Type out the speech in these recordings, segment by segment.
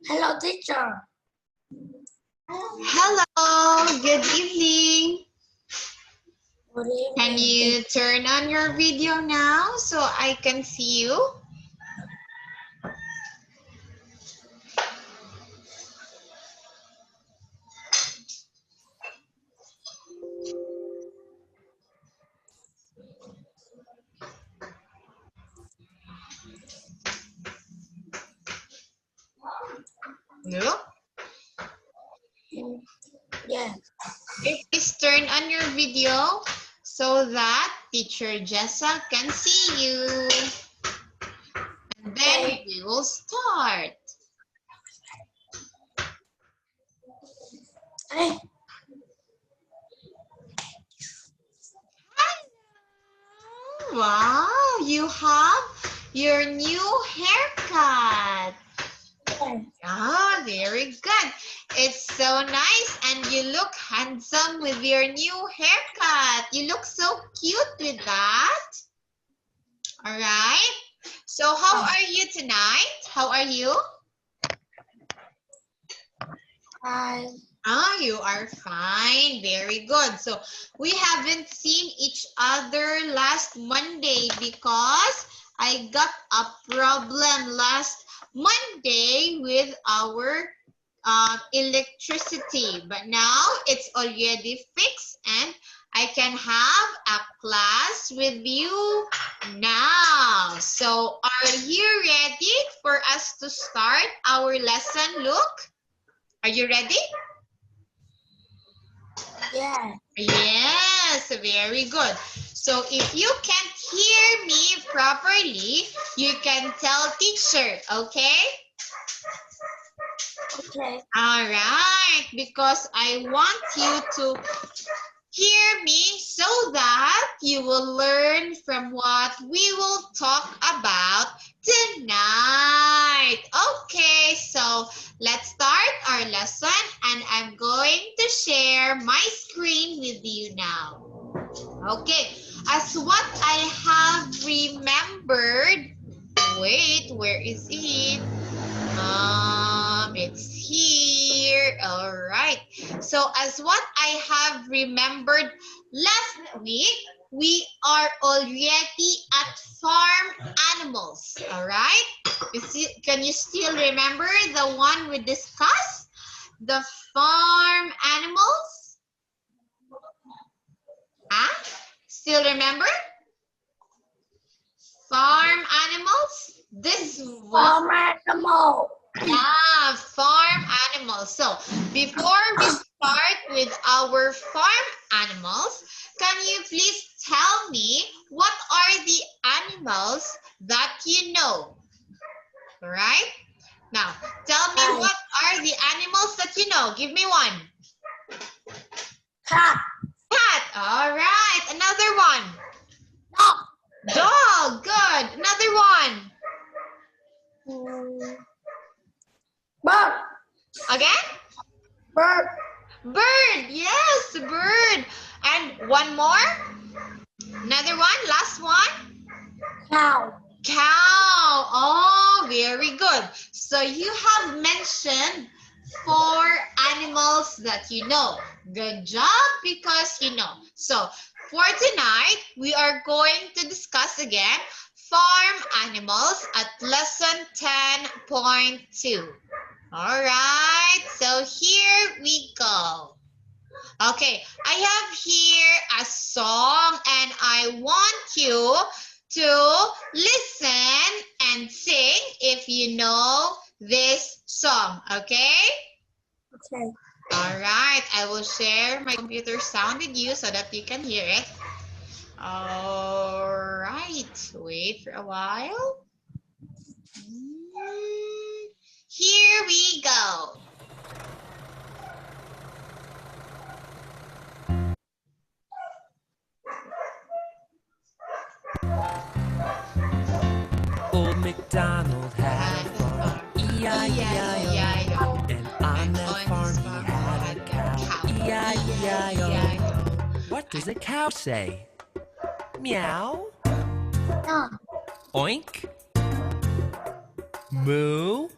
Hello, teacher. Hello, good evening. Good evening. Can you turn on your video now so I can see you? No? Yeah. Okay, please turn on your video so that teacher Jessa can see you. And then Okay. we will start. Hey. Wow, you have your new haircut. Yeah. Ah, very good. It's so nice and you look handsome with your new haircut. You look so cute with that. All right. So how are you tonight? How are you? Hi. Ah, you are fine. Very good. So we haven't seen each other last Monday because I got a problem last Monday with our electricity. But now it's already fixed and I can have a class with you now. So are you ready for us to start our lesson, Luke? Are you ready? Yeah. Yes, very good. So if you can't hear me properly, you can tell teacher, okay? Okay. All right, because I want you to hear me so that you will learn from what we will talk about tonight. Okay, so let's start our lesson and I'm going to share my screen with you now. Okay, as what I have remembered, wait, where is it? It's here. All right. So as what I have remembered last week, we are already at farm animals. All right. Can you still remember the one we discussed? The farm animals? Huh? Still remember? Farm animals? This one. Farm animal. Yeah, farm animals. So before we start with our farm animals, can you please tell me what are the animals that you know? All right? Now, tell me Hi. what are the animals that you know? Give me one. Cat. Cat. All right. Another one. Dog. Dog. Good. Another one. Bird. Again? Bird. Bird. Yes, bird. And one more. Another one. Last one. Cow. Cow. Oh, very good. So you have mentioned 4 animals that you know. Good job because you know. So for tonight, we are going to discuss again farm animals at lesson 10.2. All right, so here we go. Okay, I have here a song and I want you to listen and sing if you know this song, okay? Okay. All right, I will share my computer sound with you so that you can hear it. All right, wait for a while. Here we go. Old MacDonald had a farm, E-I-E-I-O. And on that farm he had a cow, E-I-E-I-O. What does a cow say? Meow? No. Oink? Moo?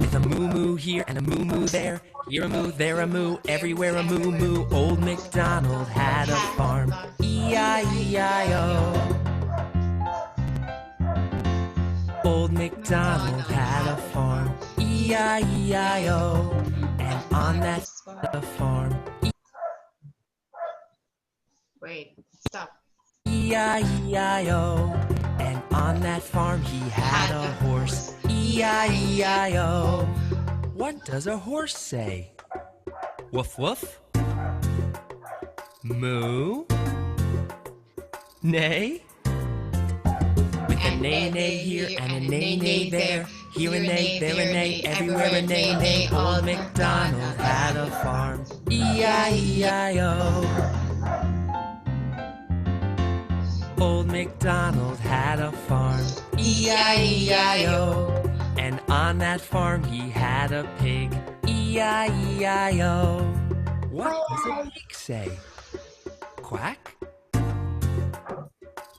If With a moo moo here and a moo moo there. Here a moo, there a moo, everywhere a moo moo. Old MacDonald had a farm. E-I-E-I-O. Old MacDonald had a farm. E-I-E-I-O. And on that farm. Wait, stop. E-I-E-I-O. And on that farm he had a horse. E-I-E-I-O. What does a horse say? Woof woof? Moo? Neigh? With a neigh neigh here and a neigh neigh there. Here a neigh, there a neigh, everywhere a neigh neigh. Old MacDonald had a farm. E-I-E-I-O. Old MacDonald had a farm. E-I-E-I-O. And on that farm he had a pig. E-I-E-I-O. What does a pig say? Quack?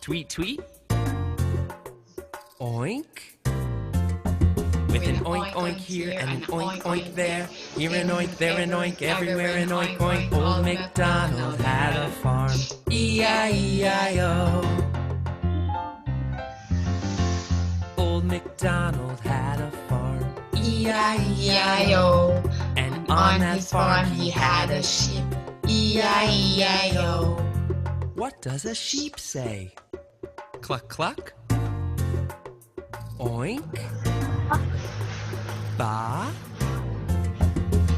Tweet tweet? Oink? With an oink oink here and an oink oink there. Here an oink, there an oink, everywhere an oink oink. Old MacDonald had a farm. E-I-E-I-O. Old MacDonald had a farm. E-I-E-I-O. And on that farm he had a sheep. E-I-E-I-O. What does a sheep say? Cluck cluck? Oink? Ba?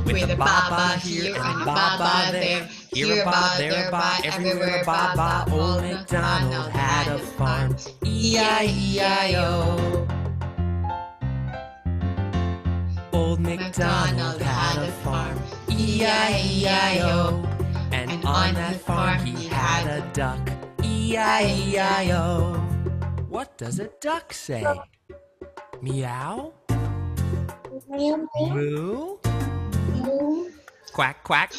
With a ba-ba here and a ba-ba there. Here a ba, there a ba, everywhere a ba-ba. Old MacDonald had a farm. E-I-E-I-O. Old MacDonald had a farm. E-I-E-I-O. And on that farm he had a duck. E-I-E-I-O. What does a duck say? Meow? Moo? Quack quack?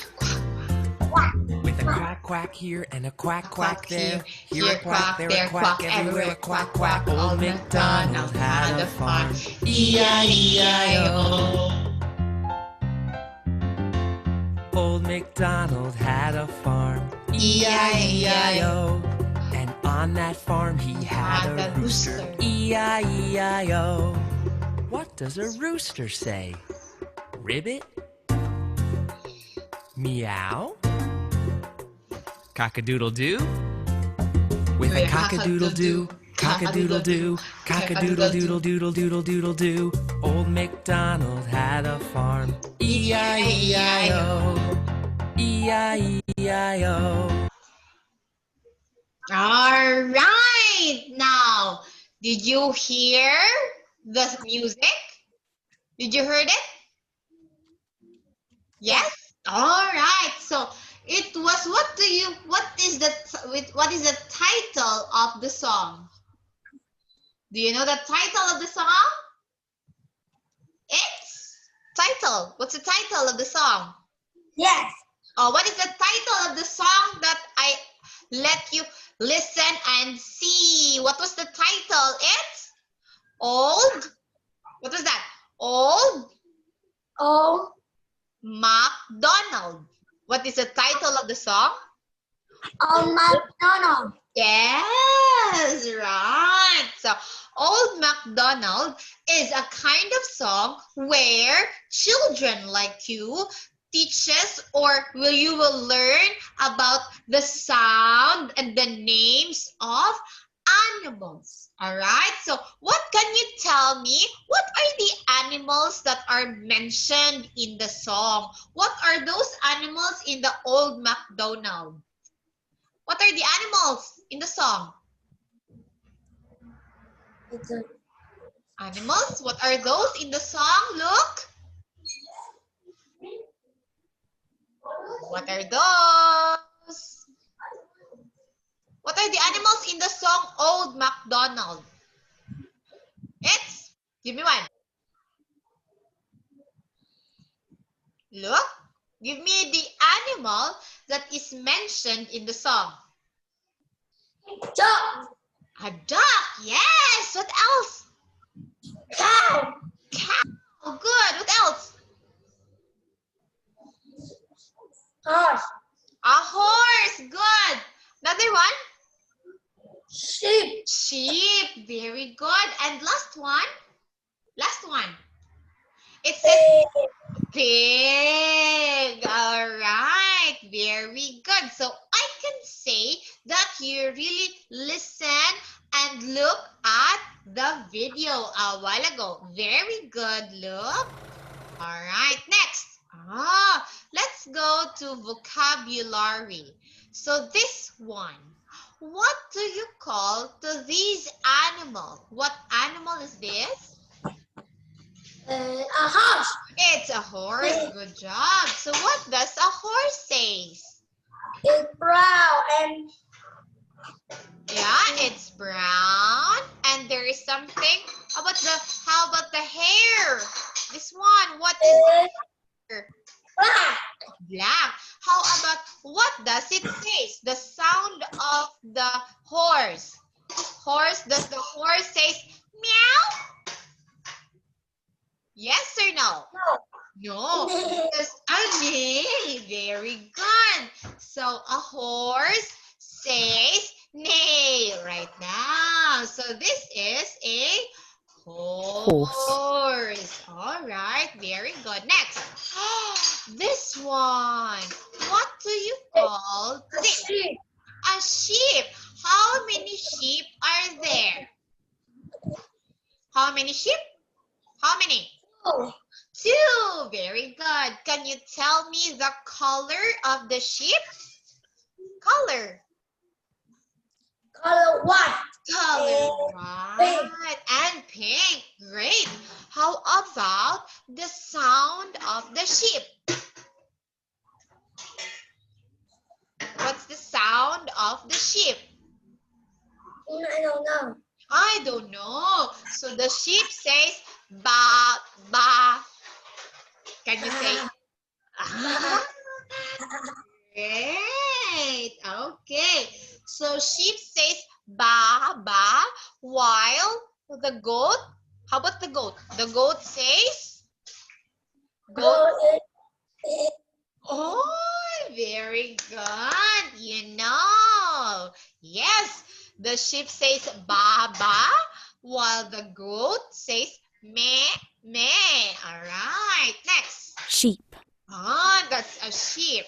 With a quack quack here and a quack quack there. Here a quack, there a quack, everywhere a quack quack. Old MacDonald had a farm. E-I-E-I-O. Old MacDonald had a farm. E-I-E-I-O. And on that farm he had a rooster. E-I-E-I-O. What does a rooster say? Ribbit? Meow? Cock-a-doodle-doo? With a cock-a-doodle-doo, cock-a-doodle-doo, cock-a-doodle-doodle-doodle-doodle-doodle-doo. Old MacDonald had a farm. E-I-E-I-O. E-I-E-I-O. All right. Now, did you hear the music? Did you heard it? Yes? All right. So, it was what is the title of the song? Do you know the title of the song? It's title. What's the title of the song? Yes. Oh, what is the title of the song that I let you listen and see? What was the title? It's Old. What was that? Old Old MacDonald. What is the title of the song? Old MacDonald. Yes, right. So, Old MacDonald is a kind of song where children like you teaches or you will learn about the sound and the names of animals. All right. So, what can you tell me? What are the animals that are mentioned in the song? What are those animals in the Old MacDonald? What are the animals in the song? Animals? What are those in the song? Look. What are those? What are the animals in the song Old MacDonald? It's, give me one. Look, give me the animal that is mentioned in the song. Duck. A duck, yes. What else? Cow. Cow, good. What Sheep. Sheep. Very good. And last one. Last one. It says pig. All right. Very good. So I can say that you really listen and look at the video a while ago. Very good. Look. All right. Next. Let's go to vocabulary. So this one. What do you call to these animals? What animal is this? A horse. It's a horse. Good job. So what does a horse say? It's brown and Yeah, it's brown. And there is something. How about the hair? This one, what is it's hair? black. Black. How about what does it say? The sound of the horse. Does the horse say meow? Yes or no? No. No. Just a neigh. Very good. So a horse says neigh right now. So this is a horse. All right. Very good. Next. This one. What do you call A this? sheep. A sheep. How many sheep are there? How many sheep? How many? Oh, 2. Very good. Can you tell me the color of the sheep? Color. color white. Color Pink. white and pink. Great. How about the sound of the sheep? What's the sound of the sheep? I don't know. I don't know. So the sheep says ba ba. Can you say? Great. Okay. So sheep says ba ba while the goat. How about the goat? The goat says goat. Oh, very good. You know. Yes. The sheep says ba ba while the goat says meh meh. All right. Next. Sheep. That's a sheep.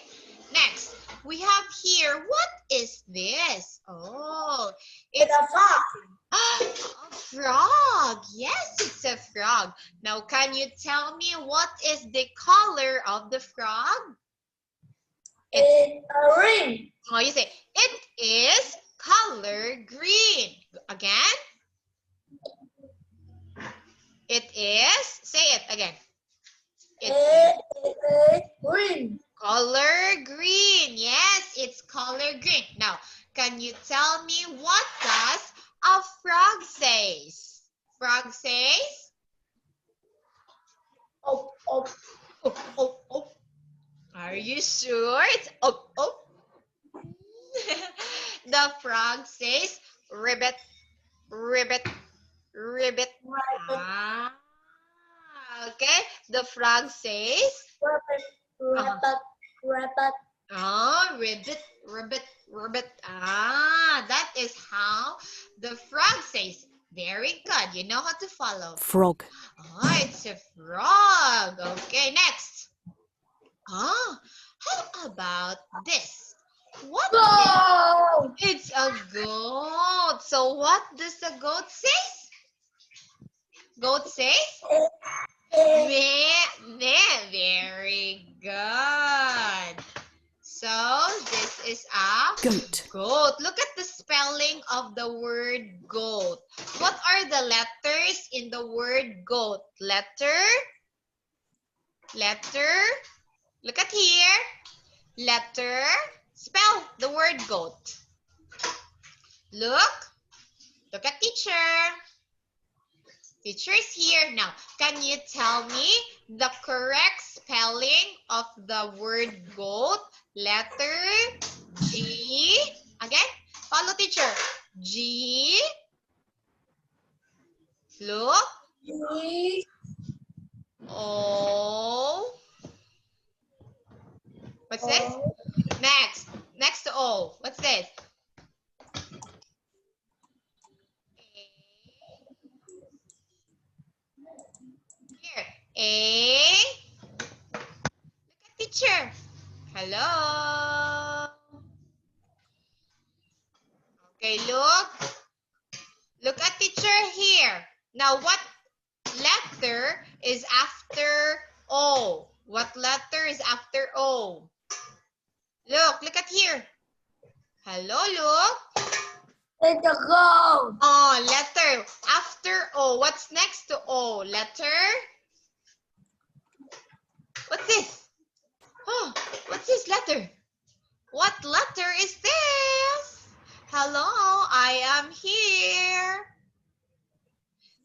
Next, we have here, what is this? Oh, It's a fox. a frog. Yes, it's a frog. Now, can you tell me what is the color of the frog? It's a ring. Oh, you say, it is color green. Again. It is, say it again. It is It's green. color green. Yes, it's color green. Now, can you tell me what does a frog says? Frog says? Oh, oh. Oh, oh, oh. Are you sure? It's oh, oh. The frog says ribbit, ribbit, ribbit. Ah, okay. The frog says Rabbit, rabbit, rabbit. oh, ribbit, ribbit, ribbit. Ah, that is how the frog says. Very good. You know how to follow. Frog. Oh, it's a frog. Okay, next. How about this? What? Go! It's a goat. So what does the goat say? Goat says? Meh, meh. Very good. So this is a Goat. goat. Look at the spelling of the word goat. What are the letters in the word goat? Letter. Look at here. Letter. Spell the word goat. Look at teacher. Teacher is here. Now, can you tell me the correct spelling of the word goat? Letter G. Again, follow teacher. G. Look. O. What's this? Next to O. What's this? A. Look at teacher. Hello. Okay, look. Look at teacher here. Now, what letter is after O? What letter is after O? Look at here. Hello, look. It's a go. Oh, letter. After O, what's next to O? Letter? What's this? Oh, what's this letter? What letter is this? Hello, I am here.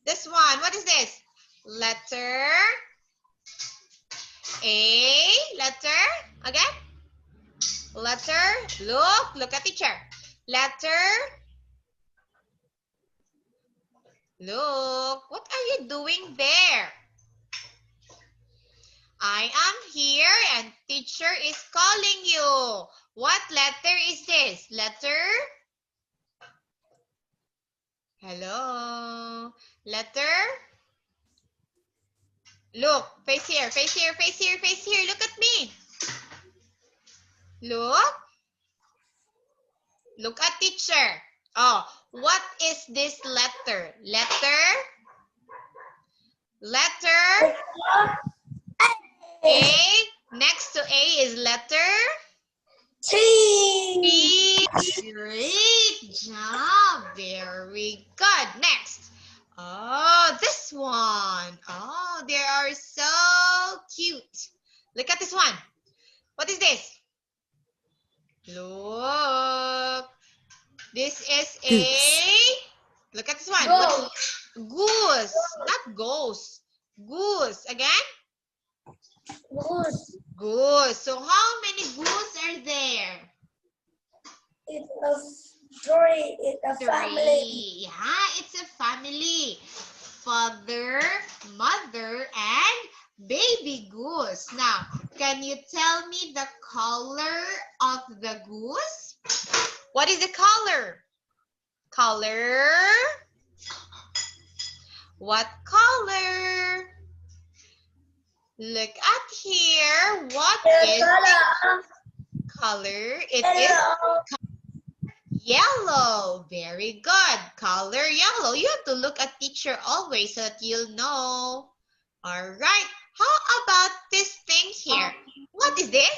This one, what is this? Letter A. Letter, again. Letter, look at teacher. Letter, look, what are you doing there? I am here and teacher is calling you. What letter is this? Letter? Hello? Letter? Look, face here, face here, face here, face here. Look at me. Look. Look at teacher. Oh, what is this letter? Letter? Letter? A. Next to A is letter? T. B. Great job. Very good. Next. Oh, this one. Oh, they are so cute. Look at this one. What is this? Look. This is a... Look at this one. What is... Goose. Not ghost. Goose. Again? Goose. Goose. So how many goose are there? It's a three. It's a family. Three. Yeah, it's a family. Father, mother, and baby goose. Now, can you tell me the color of the goose? What is the color? Color? What color? Look at here. What is the color? It is yellow. Very good. Color yellow. You have to look at teacher always so that you'll know. All right. How about this thing here? What is this?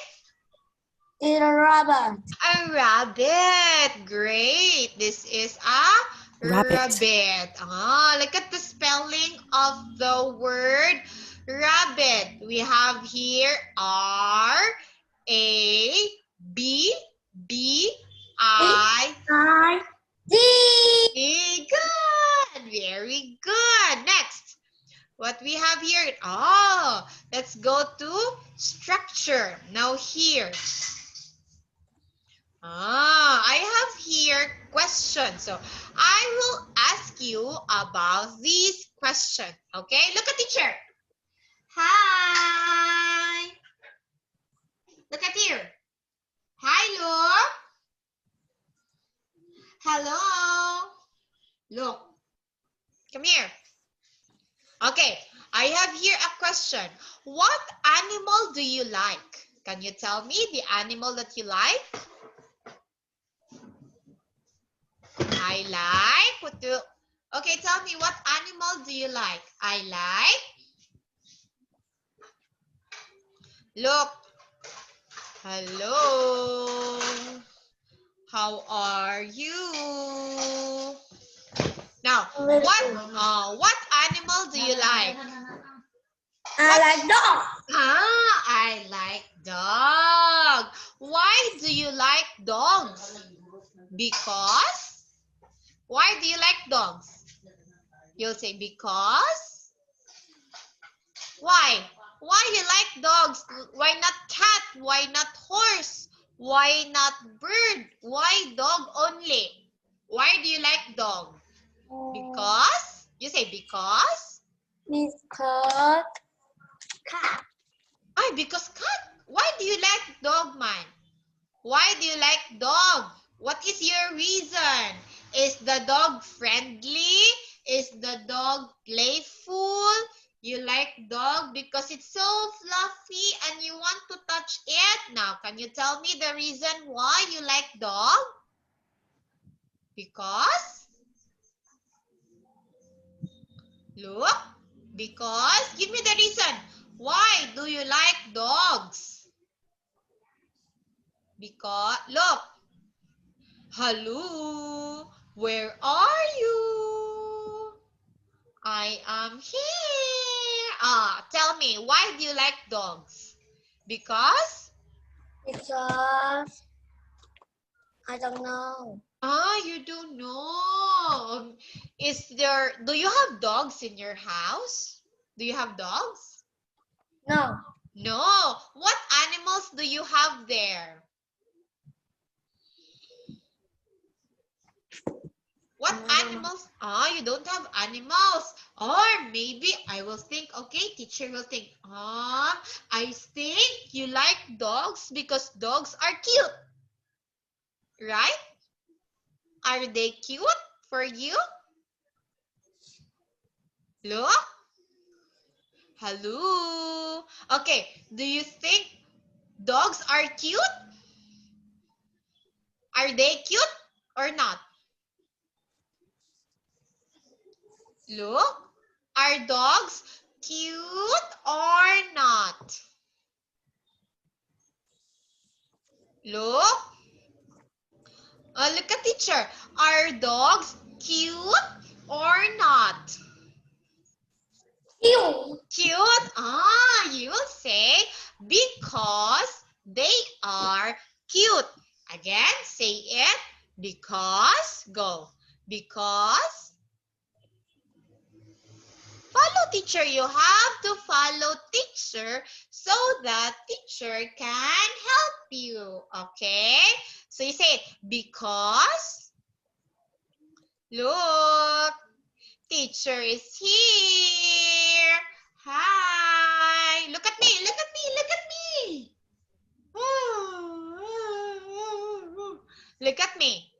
It's a rabbit. A rabbit. Great. This is a rabbit. Ah, look at the spelling of the word rabbit. We have here R A B B I D. Good. Very good. Next. What we have here? Oh, let's go to structure. Now here. I have here questions. So I will ask you about these questions. Okay, look at teacher. Hi. Look at here. Hi, look. Hello. Look. Come here. Okay, I have here a question. What animal do you like? Can you tell me the animal that you like? I like. What do? Okay, tell me what animal do you like? I like. Look. Hello. How are you? Now, what animal do you like? I like dog. I like dog. Why do you like dogs? Because? Why do you like dogs? You'll say because? Why? Why you like dogs? Why not cat? Why not horse? Why not bird? Why dog only? Why do you like dog? Because? You say because? Because cat. Because cat. Why do you like dog, man? Why do you like dog? What is your reason? Is the dog friendly? Is the dog playful? You like dog because it's so fluffy and you want to touch it. Now, can you tell me the reason why you like dog? Because? Look, because, give me the reason. Why do you like dogs? Because, look. Hello, where are you? I am here. Tell me, why do you like dogs? Because? Because I don't know. You don't know. Do you have dogs in your house? Do you have dogs? No. No. What animals do you have there? What animals? You don't have animals. Or maybe I will think, okay, teacher will think, I think you like dogs because dogs are cute. Right? Are they cute for you? Look. Hello. Okay, do you think dogs are cute? Are they cute or not? Look. Are dogs cute or not? Look. Look at teacher. Are dogs cute or not? You. Cute? You will say because they are cute. Again, say it. Because, go. Because, follow teacher. You have to follow teacher so that teacher can help you. Okay? So you say it. Because, look, teacher is here. Hi. Look at me. Look at me. Look at me. Look at me.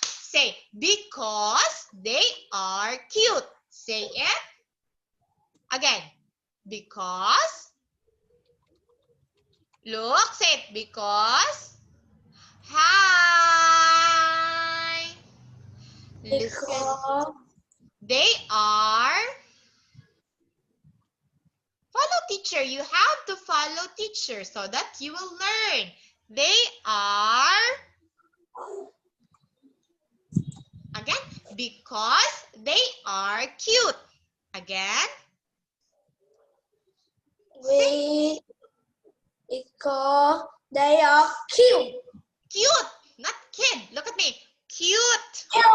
Say, because they are cute. Say it. Again. Because. Look, say it. Because. Hi. Listen. Because They are. Follow teacher. You have to follow teacher so that you will learn. They are. Again, because they are cute. Again. because they are cute. Cute, not kid. Look at me. Cute. Cute.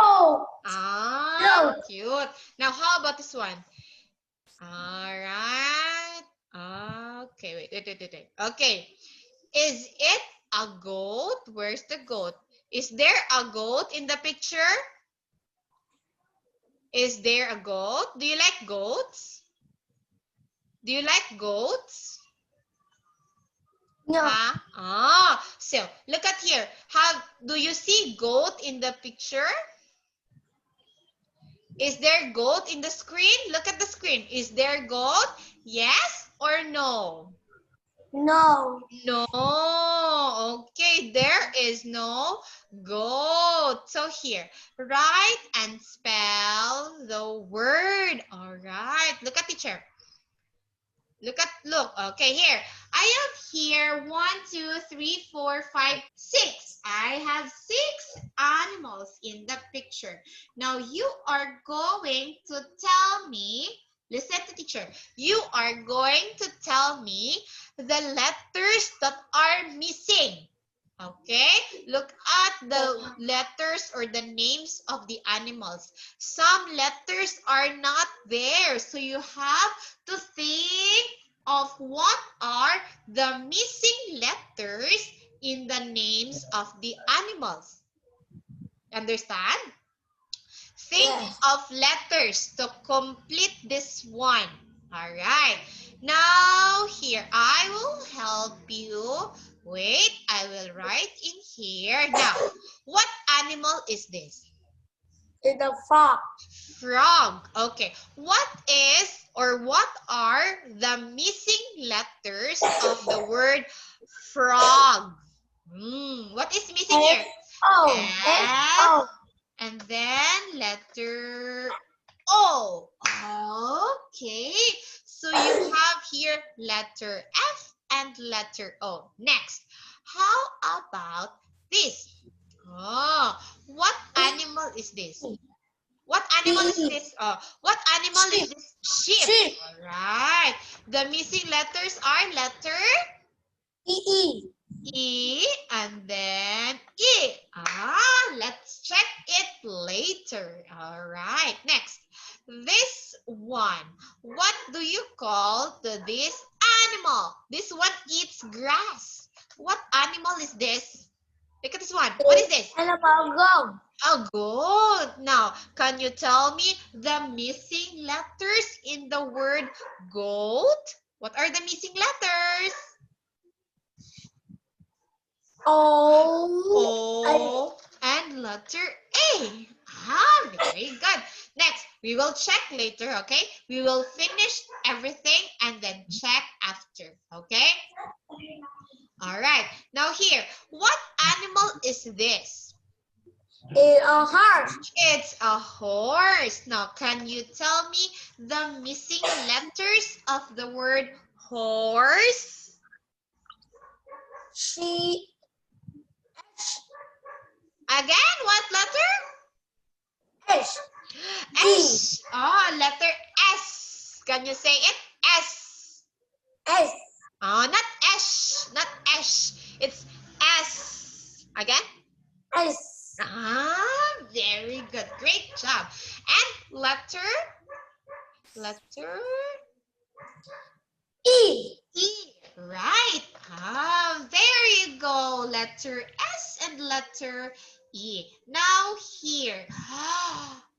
Cute. Now, how about this one? All right. Okay, wait. Okay. Is it a goat? Where's the goat? Is there a goat in the picture? Is there a goat? Do you like goats? Do you like goats? No. So look at here. Do you see goat in the picture? Is there goat in the screen? Look at the screen. Is there goat? Yes or no? No. No. Okay, there is no goat. So here, write and spell the word. All right. Look at teacher. Look. Okay, here. I have here 1, 2, 3, 4, 5, 6. I have 6 animals in the picture. Now you are going to tell me, listen to teacher. You are going to tell me the letters that are missing. Okay, look at the letters or the names of the animals. Some letters are not there, so you have to think of what are the missing letters in the names of the animals. Understand? Think of letters to complete this one. All right. Now, here, I will help you. Wait, I will write in here. Now, what animal is this? It's a frog. Frog. Okay. What is or what are the missing letters of the word frog? What is missing here? Oh, F, and then letter O. Okay. So you have here letter F and letter O. Next, how about this? Oh, what animal is this? What animal is this? What animal is this? Sheep. Sheep. All right. The missing letters are letter E. E and then E. Let's check it later. All right. Next, this one. What do you call this animal? This one eats grass. What animal is this? Look at this one. What is this? Animal goat. Oh, good. Now, can you tell me the missing letters in the word goat? What are the missing letters? O and letter A. Very good. Next, we will check later, okay? We will finish everything and then check after, okay? All right. Now here, what animal is this? It's a horse. It's a horse. Now, can you tell me the missing letters of the word horse? She. Again, what letter? S. S. Oh, letter S. Can you say it? S. S. Oh, not S. Not S. It's S. Again? S. Very good. Great job. And letter? E. E. Right. There you go. Letter S and letter E. Now here.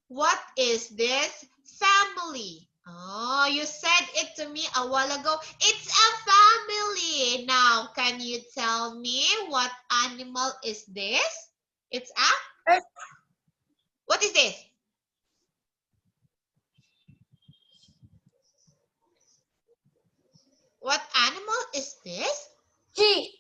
What is this family? Oh, you said it to me a while ago. It's a family. Now, can you tell me what animal is this? It's a? What is this? What animal is this? Sheep.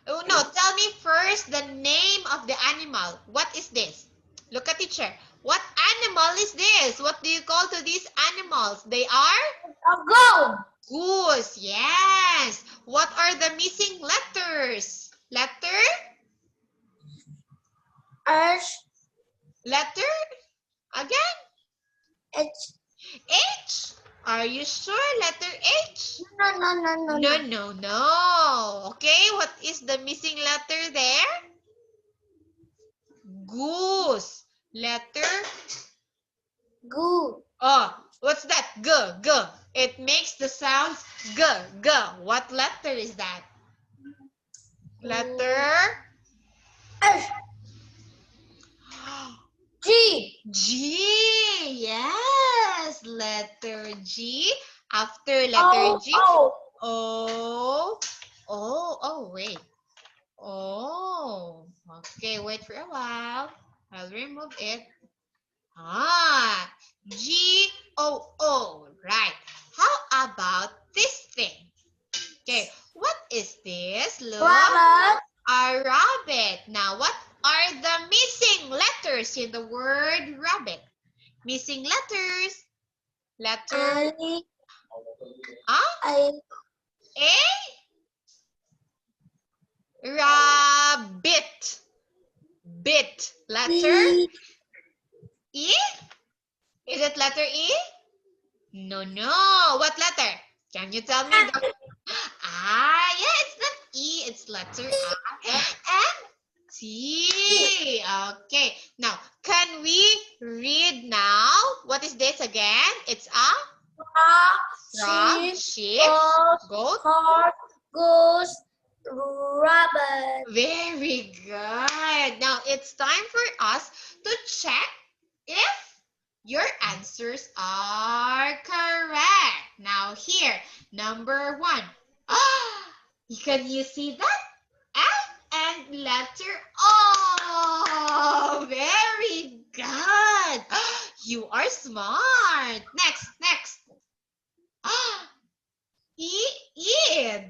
Oh no, tell me first the name of the animal. What is this? Look at teacher. What animal is this? What do you call to these animals? They are? A goat. Goose. Yes. What are the missing letters? Letter? S. Letter? Again? H. H? Are you sure? Letter H? No. Okay, what is the missing letter there? Goose. Letter? Goo. Oh, what's that? G. It makes the sounds G. What letter is that? Letter? S. G. G. Yes, letter G. After letter G. Wait. Okay, wait for a while. I'll remove it. G-O-O, right. How about this thing? Okay, what is this? Look. Rabbit. A rabbit. Now, what are the missing letters in the word rabbit? Missing letters. Letter A. Rabbit. Bit. Letter E. Is it letter E? No. What letter? Can you tell me? Yeah, it's not E. It's letter A. And T. Okay. Now, can we read now? What is this again? It's a frog, sheep, goat, horse, goose, rabbit. Very good. Now, it's time for us to check if your answers are correct. Now, here, number 1. Can you see that? F and letter O. Very good. You are smart. Next.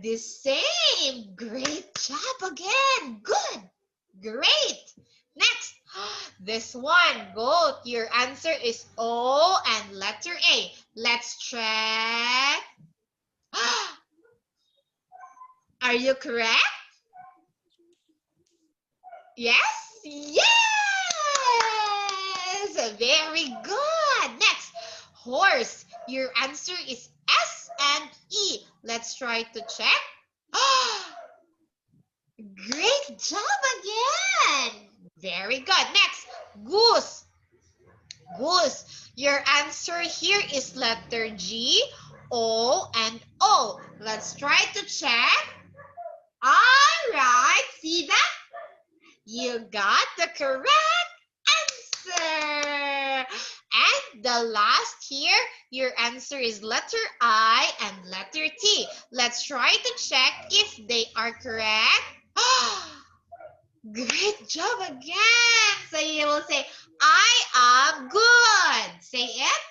The same. Great job again. Good. Great. Next. This one. Goat. Your answer is O and letter A. Let's check. Are you correct? Yes? Yes! Very good. Next. Horse. Your answer is S and E. Let's try to check. Great job again. Very good. Next. Goose. Goose. Your answer here is letter G, O, and O. Let's try to check. All right. See that? You got the correct answer. And the last here, your answer is letter I and letter T. Let's try to check if they are correct. Great job again. So you will say, I am good. Say it.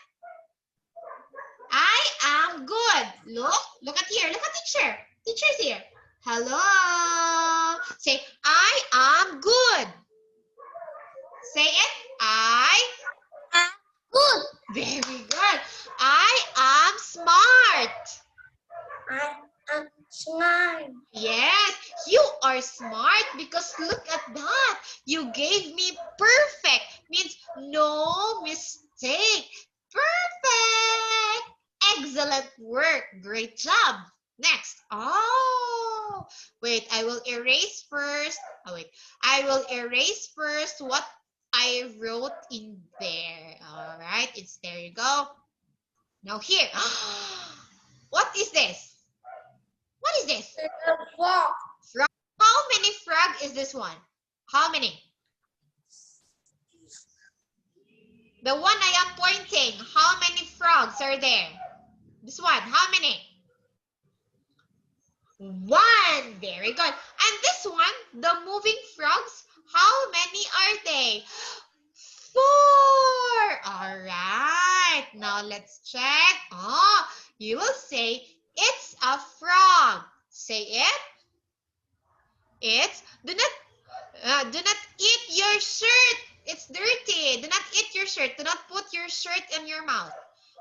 I am good. Look at here. Look at teacher. Teacher's here. Hello. Say, I am good. Say it. Good. Very good. I am smart. I am smart. Yes, you are smart because look at that. You gave me perfect. Means no mistake. Perfect. Excellent work. Great job. Next. Oh, wait. I will erase first. Oh, wait. I will erase first what I wrote in there. All right. It's there you go. Now here. What is this? What is this? The frog. Frog. How many frog is this one? How many? The one I am pointing. How many frogs are there? This one. How many? One. Very good. And this one, the moving frogs, how many are they? 4. All right. Now let's check. Oh, you will say it's a frog. Say it. It's do not eat your shirt. It's dirty. Do not eat your shirt. Do not put your shirt in your mouth.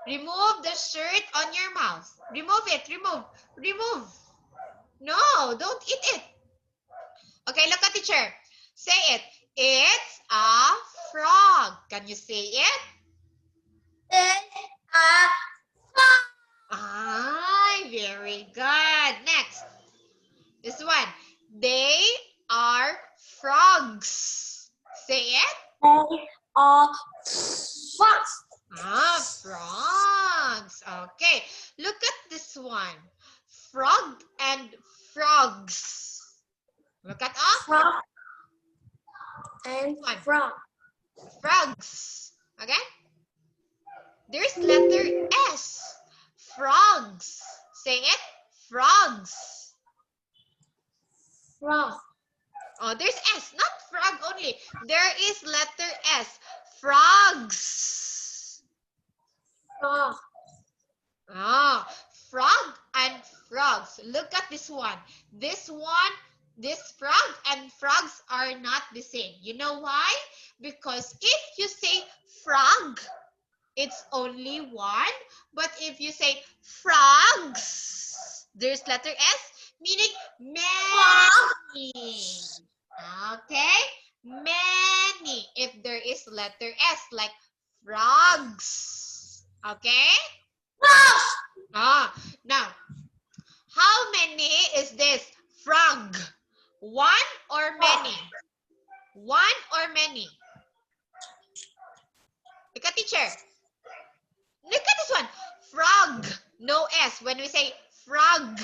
Remove the shirt on your mouth. Remove it. Remove. No, don't eat it. Okay, look at teacher. Say it. It's a frog. Can you say it? It's a frog. Ah, very good. Next. This one. They are frogs. Say it. They are frogs. Ah, frogs. Okay. Look at this one. Frog and frogs. Look at us. Frog and One. frog. Frogs. Okay? There's letter S. Frogs. Say it. Frogs. Frog. Oh, there's S. Not frog only. There is letter S. Frogs. Frog. Ah, frog and frogs. Look at this one. This frog and frogs are not the same. You know why? Because if you say frog, it's only one. But if you say frogs, there's letter S, meaning many. Okay? Many. If there is letter S, like frogs. Okay? Frog. Now, how many is this? Frog. One or many? One or many? Look at teacher. Look at this one. Frog. No S. When we say frog.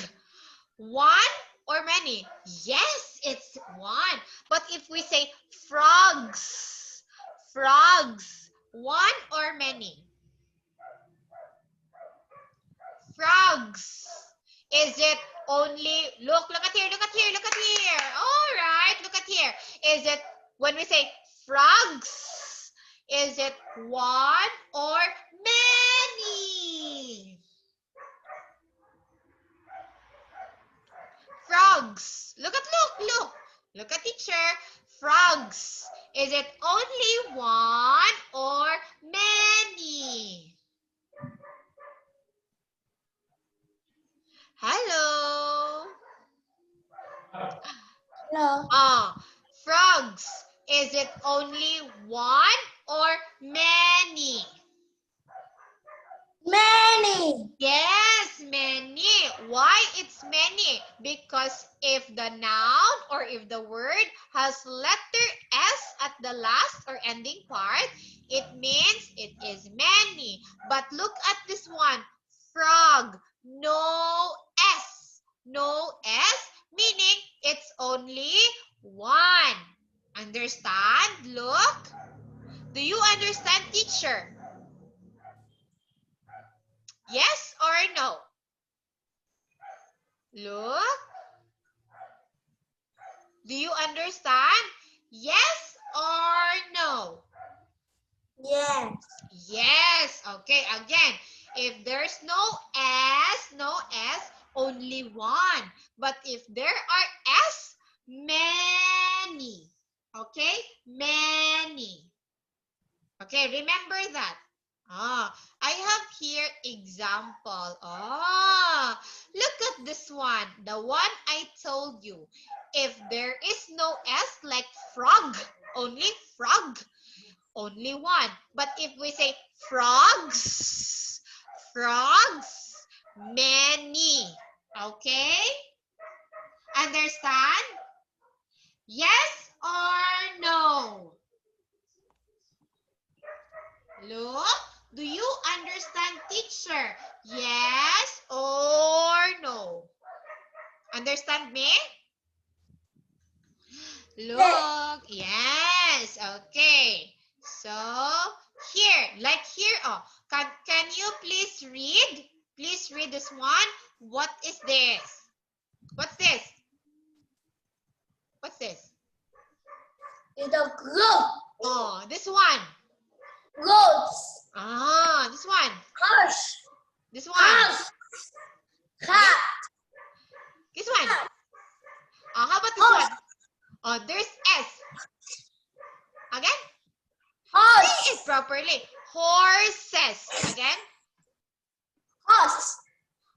One or many? Yes, it's one. But if we say frogs. Frogs. One or many? Frogs. Is it only, look at here, look at here, look at here. All right, look at here. Is it, when we say frogs, Is it one or many? Frogs. Look. Look at teacher. Frogs. Is it only one or many? Hello. Hello. Frogs. Is it only one or many? Many. Yes, many. Why it's many? Because if the noun or if the word has letter S at the last or ending part, it means it is many. But look at this one. Frog. No S. No S, meaning it's only one. Understand? Look. Do you understand, teacher? Yes or no? Look. Do you understand? Yes or no? Yes. Yes. Okay, again. If there's no S, only one. But if there are S, many. Okay? Many. Okay, remember that. I have here example. Look at this one. The one I told you. If there is no S like frog, only frog, only one. But if we say frogs, many. Okay? Understand? Yes or no? Look, do you understand, teacher? Yes or no? Understand me? Look, yes, okay. So, here, can you please read? Please read this one. What is this? What's this? What's this? It's a goat. This one. Goats. This one. Horse. This one. House. Cat. This one. How about this Horse. one? There's S. Again? Horse. Say it properly. Horses. Again? Horse.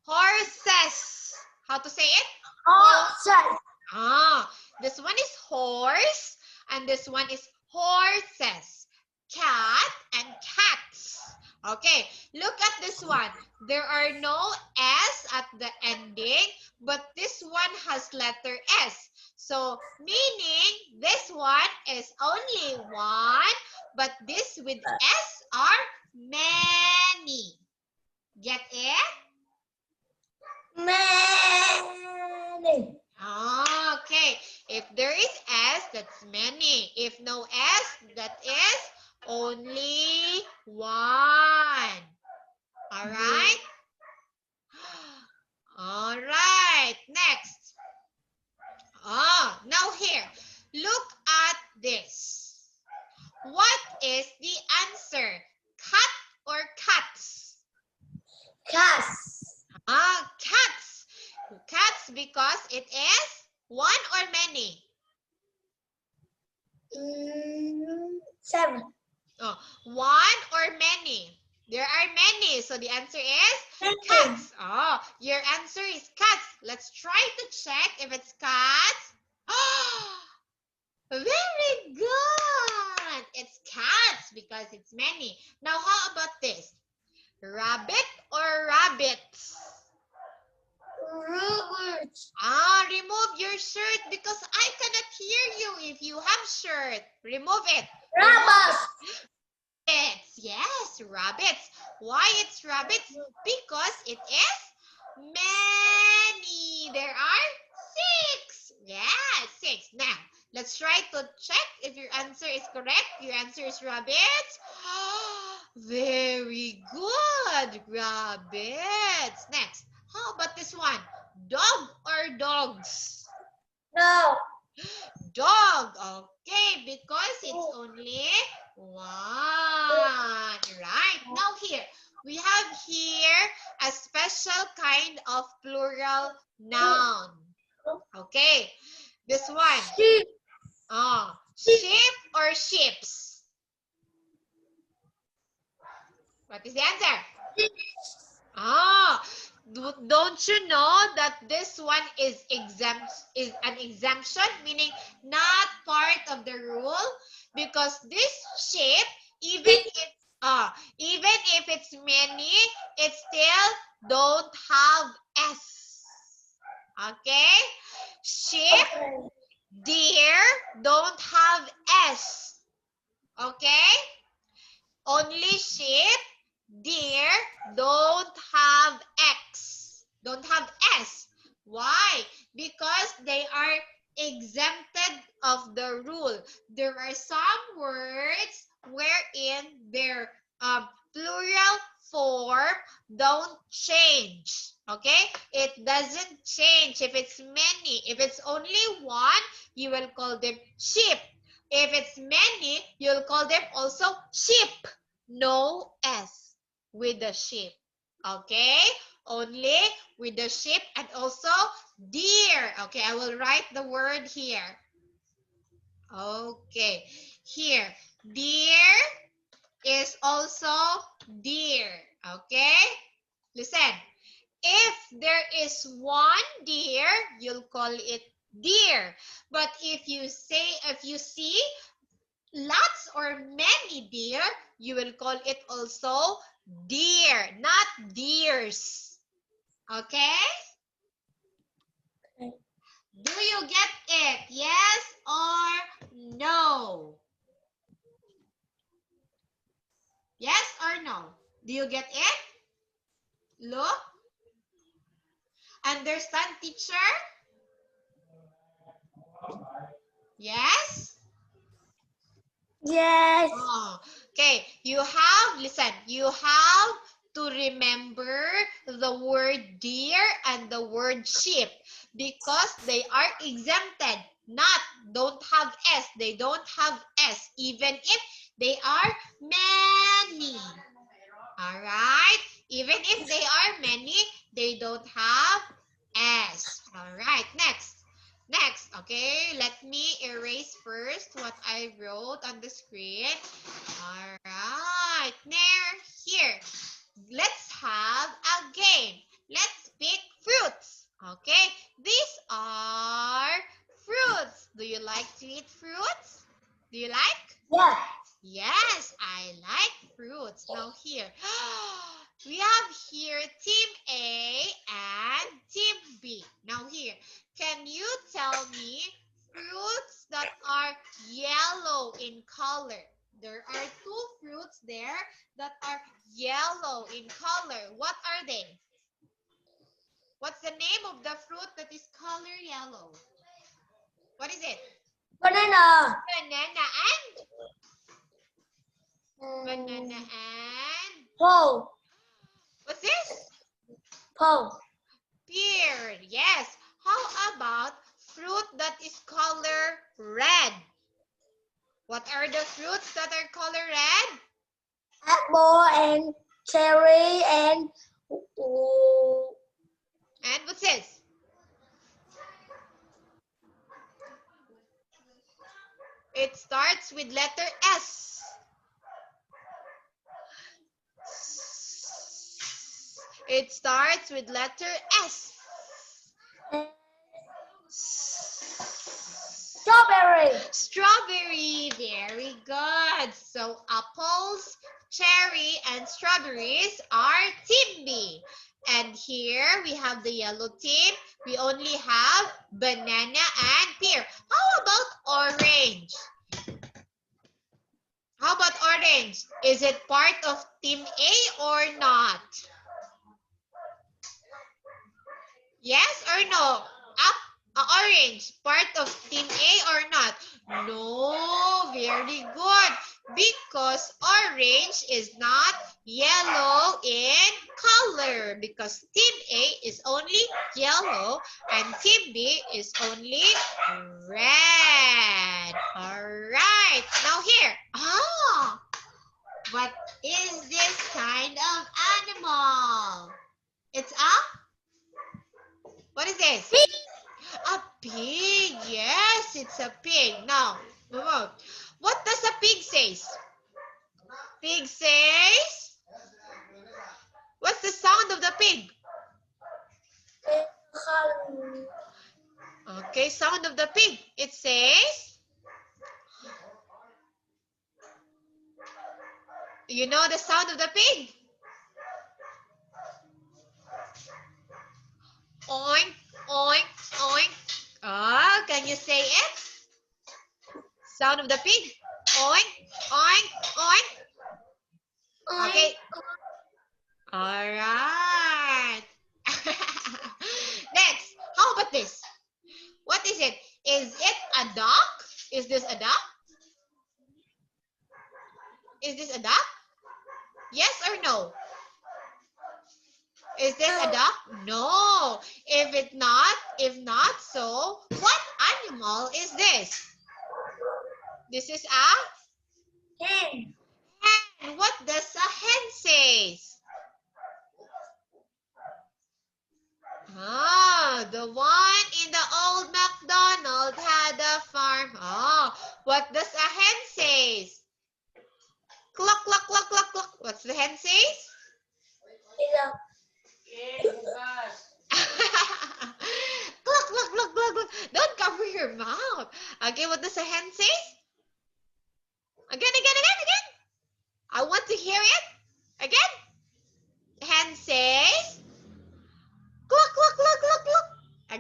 Horses. How to say it? Horses. This one is horse and this one is horses. Cat and cats. Okay, look at this one. There are no S at the ending, but this one has letter S. So, meaning this one is only one, but this with S are many. Get it? Many. Okay. If there is S, that's many. If no S, that is only one. All right? All right. Next. Now here. Look at this. What is the answer? Cat or cats? Cats. Cats. Cats because it is one or many? 7. One or many? There are many. So the answer is cats. Your answer is cats. Let's try to check if it's cats. Very good. It's cats because it's many. Now, how about this? Rabbit or rabbits? Rabbits. Remove your shirt because I cannot hear you if you have shirt. Remove it. Rabbits. Yes, rabbits. Why it's rabbits? Because it is many. There are 6. Yeah, 6. Now, let's try to check if your answer is correct. Your answer is rabbits. Very good. Rabbits. Next. How about this one? Dog or dogs? No. Dog. Okay, because it's only One. Right. Now here, we have here a special kind of plural noun. Okay. This one. Sheep. Sheep or ships? What is the answer? Don't you know that this one is an exemption, meaning not part of the rule? Because this sheep, even if it's many, it still don't have S. Okay? Sheep, deer don't have S. Okay? Only sheep, deer don't have X. Don't have S. Why? Because they are exempted of the rule. There are some words wherein their plural form don't change. Okay? It doesn't change if it's many. If it's only one, you will call them sheep. If it's many, you'll call them also sheep. No S with the sheep. Okay? Only with the sheep and also deer. Okay, I will write the word here. Okay. Here, deer is also deer. Okay? Listen. If there is one deer, you'll call it deer. But if you see lots or many deer, you will call it also deer, not deers. Okay? Okay. Do you get it? Yes or no? Yes or no? Do you get it? Look. Understand, teacher? Yes? Yes. Okay, listen, you have to remember the word deer and the word sheep because they are exempted. Don't have S. They don't have S, even if they are many. All right? Even if they are many, they don't have S. All right, next. Next, okay, let me erase first what I wrote on the screen. All right, here. Let's have a game. Let's pick fruits. Okay, these are fruits. Do you like to eat fruits? Do you like? Yes. Yes, I like fruits. Now here, we have here Team A and Team B. Now here, can you tell me fruits that are yellow in color? There are two fruits there that are yellow in color. What are they? What's the name of the fruit that is color yellow? What is it? Banana. Banana and Pole. what's this? Pole. Pear. Yes. How about fruit that is color red? What are the fruits that are color red? Apple and cherry and And what's this? It starts with letter S. It starts with letter S. strawberry. Strawberry. Very good. So apples, cherry, and strawberries are Team B. And here we have the yellow team. We only have banana and pear. How about orange? How about orange? Is it part of Team A or not? Yes or no? Orange, part of Team A or not? No, very good. Because orange is not yellow in color because team A is only yellow and team B is only red. All right. Now here. What is this kind of animal? It's what is this? Pig. A pig. Yes, it's a pig. Now, move on. What does a pig say? Pig says, what's the sound of the pig? Okay, sound of the pig. It says, you know the sound of the pig? Oink, oink, oink. Can you say it? Sound of the pig. Oink, oink, oink. Okay. All right. Next, how about this? What is it? Is it a duck? Is this a duck? Is this a duck? Yes or no? Is this a duck? No. If not, so what animal is this? This is a Hen. hen. What does a hen say? The one in the old MacDonald had a farm. What does a hen say? Cluck, cluck, cluck, cluck, cluck. What's the hen says? Cluck, cluck, cluck, cluck, cluck. Don't cover your mouth. Okay, what does a hen say? Again. I want to hear it. Again. Hen says, cluck, cluck, cluck, cluck, cluck.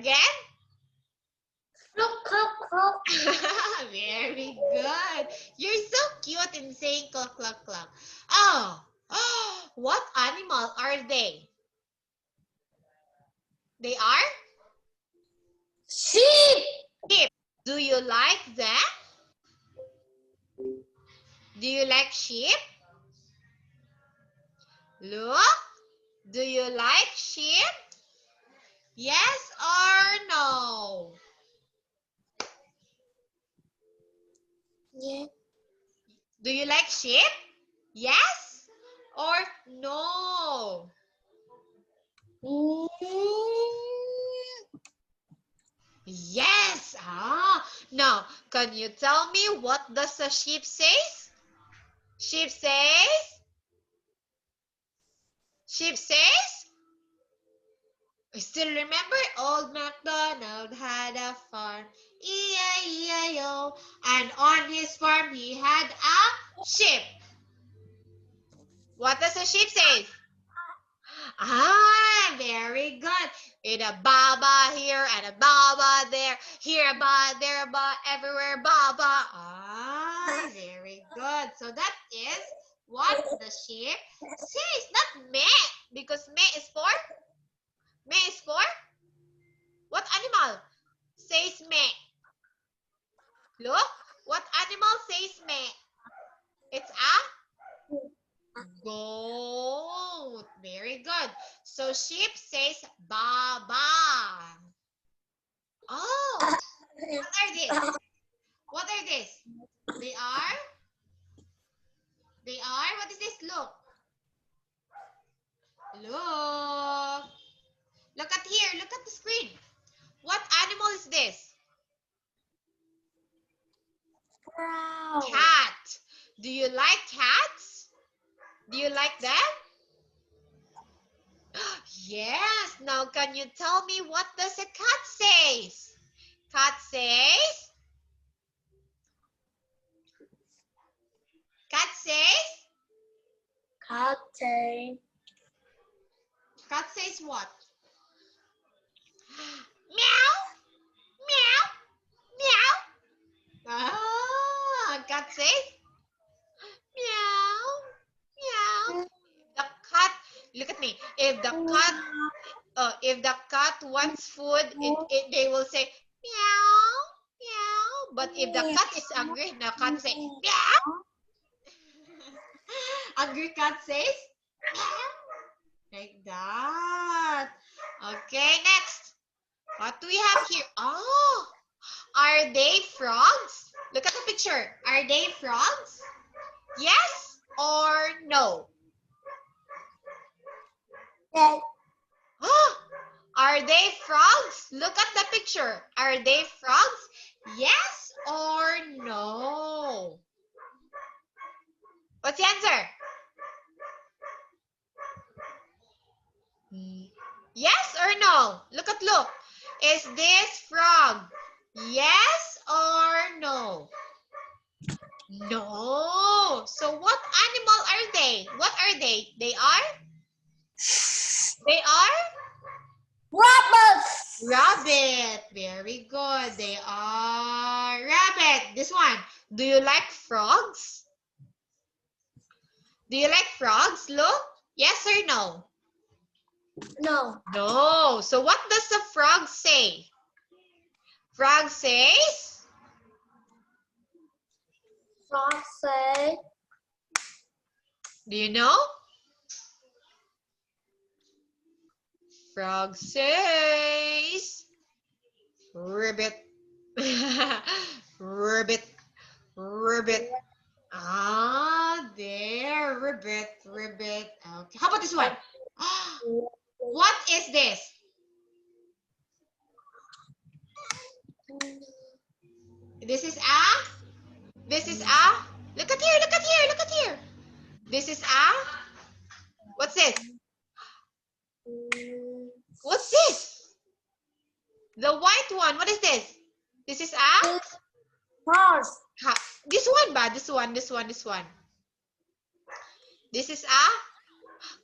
Again. Cluck, cluck, cluck. Very good. You're so cute in saying cluck, cluck, cluck. What animal are they? They are? Sheep. Sheep. Do you like them? Do you like sheep? Look. Do you like sheep? Yes or no? Yeah. Do you like sheep? Yes or no? Yes. Now, can you tell me what does a sheep says? Sheep says? Sheep says? I still remember old MacDonald had a farm, E-I-E-I-O, and on his farm he had a sheep. What does a sheep say? Very good. In a baba here and a baba there. Here a ba, there a ba, everywhere baba. Very good. So that is what the sheep says. Not me, because me is for? Me is for? What animal says me? Look, what animal says me? It's a goat. Very good. So sheep says baba. Oh, what are these? What are these? They are? What is this? Look. Look at here. Look at the screen. What animal is this? Wow. Cat. Do you like cats? Do you like them? Yes. Now, can you tell me what does a cat say? Cat says? Cat says? Captain. Cat says what? Meow. Meow. Meow. Cat says? Meow. Meow. The cat, look at me. If the cat wants food, they will say meow, meow. But if the cat is angry, the cat say meow. Angry cat says meow. Like that. Okay, next. What do we have here? Oh, are they frogs? Look at the picture. Are they frogs? Yes or no? Yes. Oh, are they frogs? Look at the picture. Are they frogs? Yes or no? What's the answer? Yes or no? Look. Is this frog? Yes or no? No. So what animal are they? What are they? They are Rabbits. rabbit. Very good. They are rabbit. This one. Do you like frogs? Do you like frogs? Look. Yes or no? No. No. So what does the frog say? Frog says, Frog say. do you know? Frog says, ribbit, ribbit, ribbit. Ah, there, ribbit. Okay. How about this one? What is this? This is a. This is a. Look at here. This is a. What's this? What's this? The white one. What is this? This is a. Horse. This one, ba? This one. This is a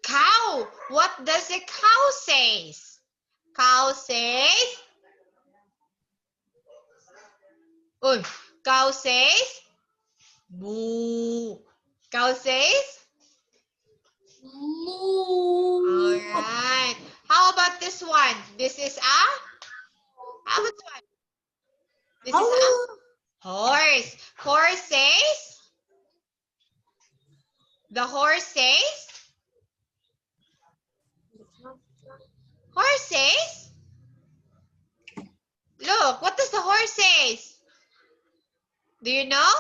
cow. What does a cow says? Cow says. Oh, cow says. Moo. Cow says. Moo. All right. How about this one? This is a. How about this one? This is a horse. Horse says. The horse says. Horse says. Look, what does the horse says? Do you know?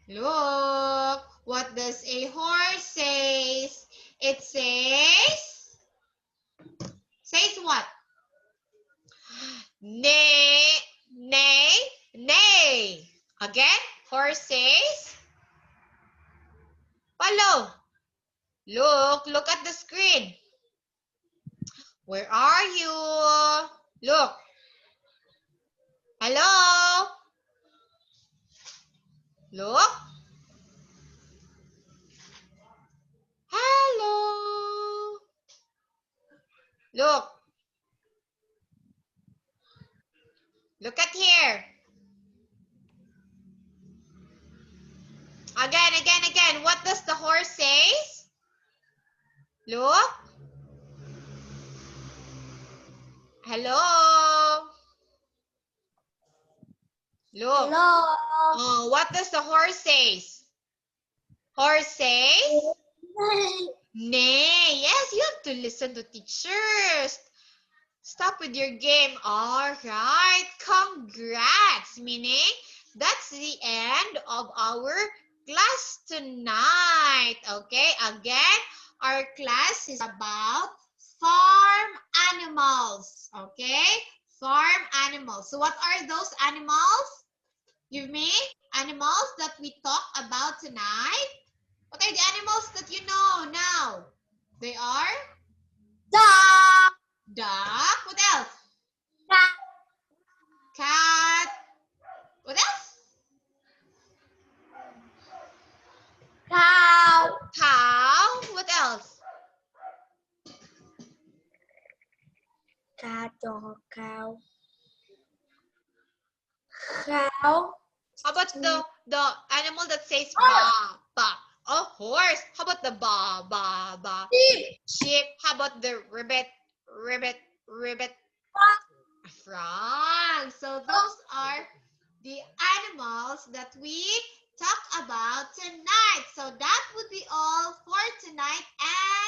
Look, what does a horse says? It says what? Neigh, neigh, neigh. Again, horse says, follow. Look at the screen. Where are you? Look. Hello? Look. Hello. Look. Look at here. Again. What does the horse say? Look. Hello. Look. Hello. Oh, what does the horse say? Horse says nay. Yes, you have to listen to teachers. Stop with your game. All right. Congrats. Meaning, that's the end of our class tonight. Okay. Again, our class is about farm animals. Okay. Farm animals. So what are those animals? Give me animals that we talked about tonight. What are the animals that you know now? They are? Dog. Duck. What else? Cat. Cat. What else? Cow. Cow. What else? Cat, dog, cow. Cow. How about the animal that says ba, ba? Oh, horse. How about the ba, ba, ba? Sheep. Sheep. How about the ribbit, ribbit, ribbit? Frog. So those are the animals that we talk about tonight. So that would be all for tonight, and